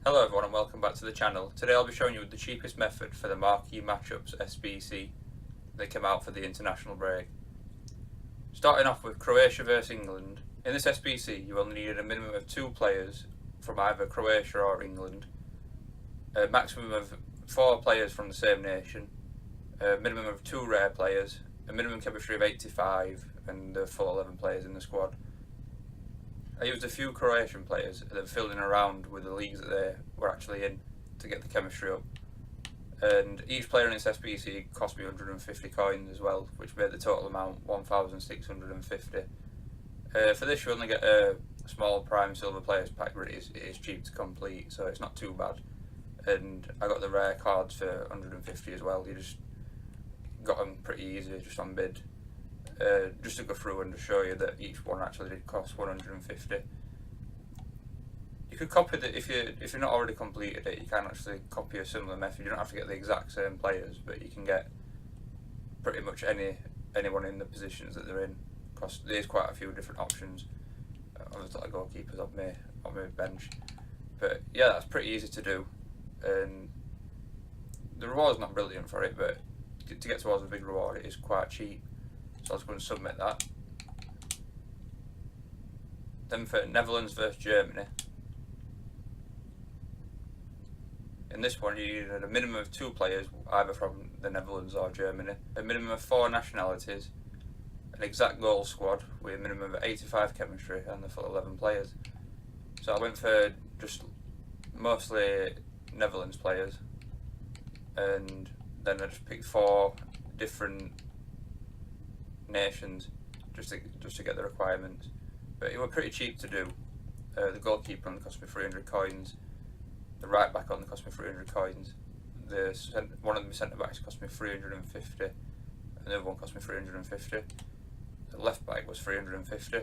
Hello everyone and welcome back to the channel. Today I'll be showing you the cheapest method for the Marquee matchups SBC that came out for the international break. Starting off with Croatia versus England. In this SBC you will need a minimum of 2 players from either Croatia or England, a maximum of 4 players from the same nation, a minimum of 2 rare players, a minimum chemistry of 85 and the full 11 players in the squad. I used a few Croatian players that filled in around with the leagues that they were actually in to get the chemistry up. And each player in this SBC cost me 150 coins as well, which made the total amount 1,650. For this you only get a small prime silver players pack, but it is cheap to complete, so it's not too bad. And I got the rare cards for 150 as well. You just got them pretty easy just on bid. Just to go through and to show you that each one actually did cost 150. You could copy it if you're not already completed it. You can actually copy a similar method. You don't have to get the exact same players, but you can get pretty much anyone in the positions that they're in. Because there's quite a few different options. Obviously, like goalkeepers on my bench, but yeah, that's pretty easy to do. And the reward's not brilliant for it, but to get towards a big reward, it is quite cheap. So I'll just go and submit that. Then for Netherlands versus Germany. In this one you needed a minimum of 2 players, either from the Netherlands or Germany, a minimum of 4 nationalities, an exact goal squad with a minimum of 85 chemistry and the full 11 players. So I went for just mostly Netherlands players, and then I just picked 4 different nations just to get the requirements, but it was pretty cheap to do. The goalkeeper only cost me 300 coins, the right back only cost me 300 coins, one of the centre backs cost me 350, and the other one cost me 350. The left back was 350.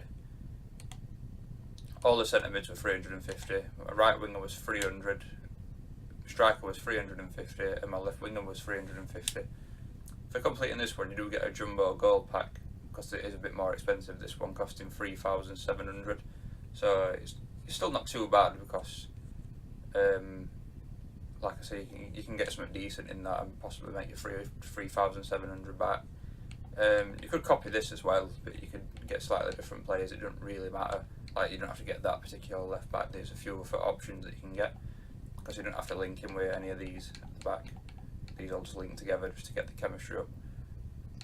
All the centre mids were 350. My right winger was 300, striker was 350, and my left winger was 350. For completing this one, you do get a jumbo gold pack, because it is a bit more expensive. This one costing 3,700, so it's still not too bad, because like I say, you can get something decent in that and possibly make your 3,700 back. You could copy this as well, but you could get slightly different players. It doesn't really matter. Like, you don't have to get that particular left back. There's a few other options that you can get, because you don't have to link in with any of these at the back. These all just link together just to get the chemistry up.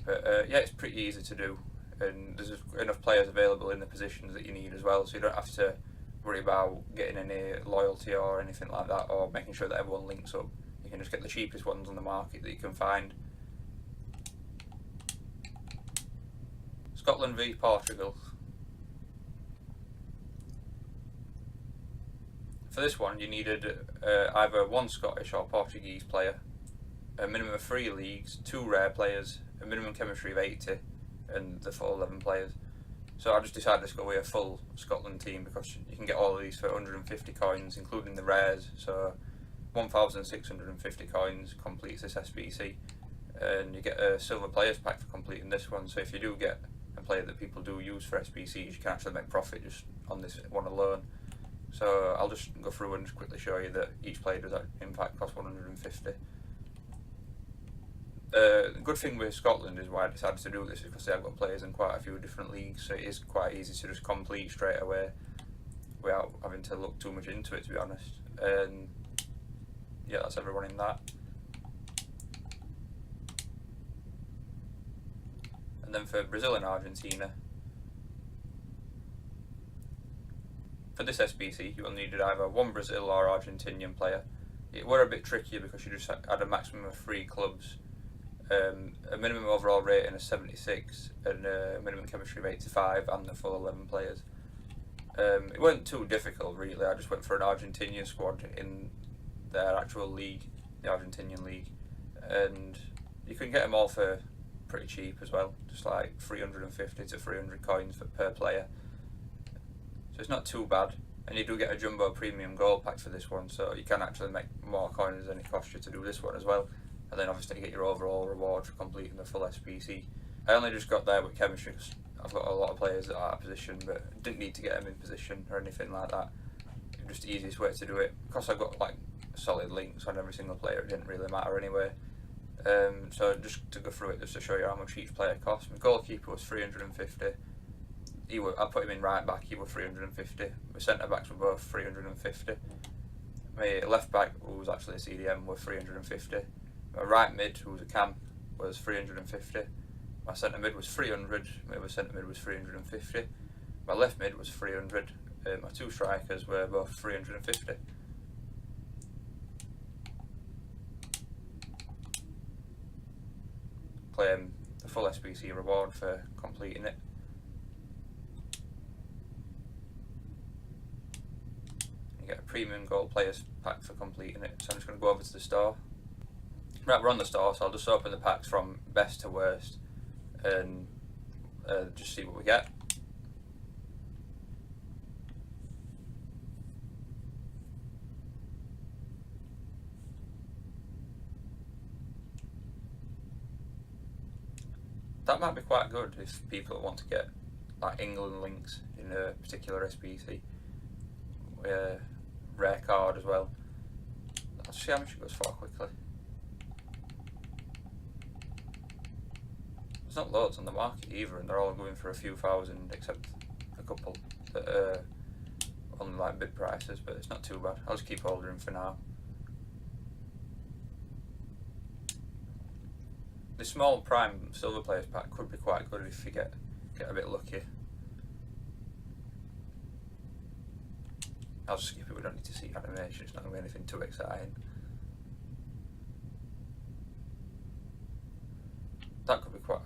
But yeah, it's pretty easy to do, and there's enough players available in the positions that you need as well, so you don't have to worry about getting any loyalty or anything like that, or making sure that everyone links up. You can just get the cheapest ones on the market that you can find. Scotland v Portugal. For this one you needed either 1 Scottish or Portuguese player, a minimum of 3 leagues, 2 rare players, a minimum chemistry of 80, and the full 11 players. So I just decided to go with a full Scotland team, because you can get all of these for 150 coins, including the rares. So 1,650 coins completes this SBC, and you get a silver players pack for completing this one. So if you do get a player that people do use for SBCs, you can actually make profit just on this one alone. So I'll just go through and just quickly show you that each player does in fact cost 150. The good thing with Scotland is why I decided to do this is because they've got players in quite a few different leagues, so it is quite easy to just complete straight away without having to look too much into it, to be honest. And yeah, that's everyone in that. And then for Brazil and Argentina, for this SBC you will need either 1 Brazil or Argentinian player. It were a bit trickier because you just had a maximum of 3 clubs, a minimum overall rating of 76, and a minimum chemistry of 85, and the full 11 players. It wasn't too difficult really. I just went for an Argentinian squad in their actual league, the Argentinian league, and you can get them all for pretty cheap as well, just like 350 to 300 coins per player. So it's not too bad, and you do get a jumbo premium gold pack for this one, so you can actually make more coins than it costs you to do this one as well. And then obviously you get your overall reward for completing the full SBC. I only just got there with chemistry because I've got a lot of players that are out of position, but didn't need to get them in position or anything like that. just the easiest way to do it. Because I got like solid links on every single player, it didn't really matter anyway. So just to go through it, just to show you how much each player cost. My goalkeeper was 350. I put him in right back, he was 350. My centre backs were both 350. My left back, who was actually a CDM, was 350. My right mid, who was a cam, was 350. My centre mid was 300. My other centre mid was 350. My left mid was 300. My two strikers were both 350. Claim the full SBC reward for completing it. You get a premium gold players pack for completing it. So I'm just going to go over to the store. Right, we're on the store, so I'll just open the packs from best to worst and just see what we get. That might be quite good if people want to get like England links in a particular SBC. Rare card as well. Let's see how much it goes for quickly. There's not loads on the market either, and they're all going for a few thousand, except a couple that are on like bid prices, but it's not too bad. I'll just keep ordering for now. The small prime silver players pack could be quite good if you get a bit lucky. I'll just skip it, we don't need to see animation, it's not going to be anything too exciting. That could be quite...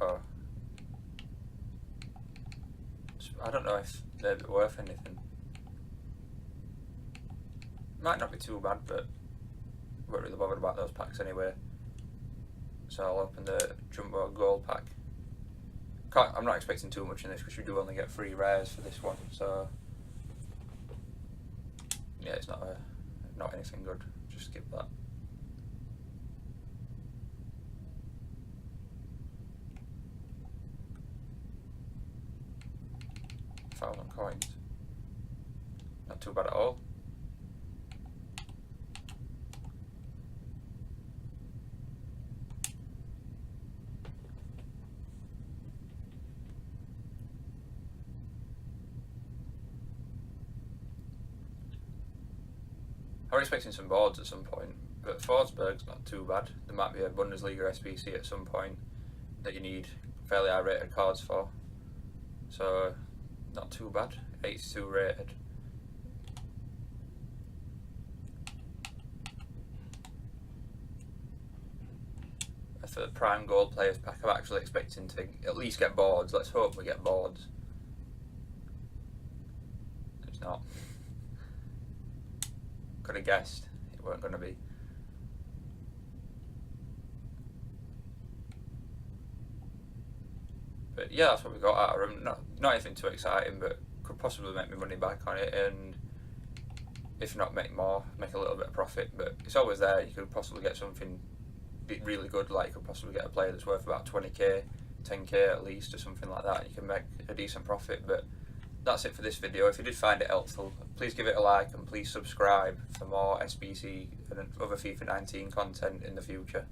I don't know if they're worth anything. Might not be too bad, but I'm not really bothered about those packs anyway. So I'll open the Jumbo Gold pack. I'm not expecting too much in this because you do only get 3 rares for this one, so yeah, it's not anything good. Just skip that. $1,000 coins. Not too bad at all. I was expecting some boards at some point, but Forsberg's not too bad. There might be a Bundesliga SBC at some point that you need fairly high rated cards for. So, not too bad. 82 rated. For the prime gold players pack, I'm actually expecting to at least get boards. Let's hope we get boards. It's not. Could have guessed it weren't going to be. But yeah, that's what we got out of them. Not anything too exciting, but could possibly make me money back on it, and if not, make more, make a little bit of profit. But it's always there. You could possibly get something really good, like you could possibly get a player that's worth about 20k, 10k at least, or something like that. You can make a decent profit. But that's it for this video. If you did find it helpful, please give it a like and please subscribe for more SBC and other FIFA 19 content in the future.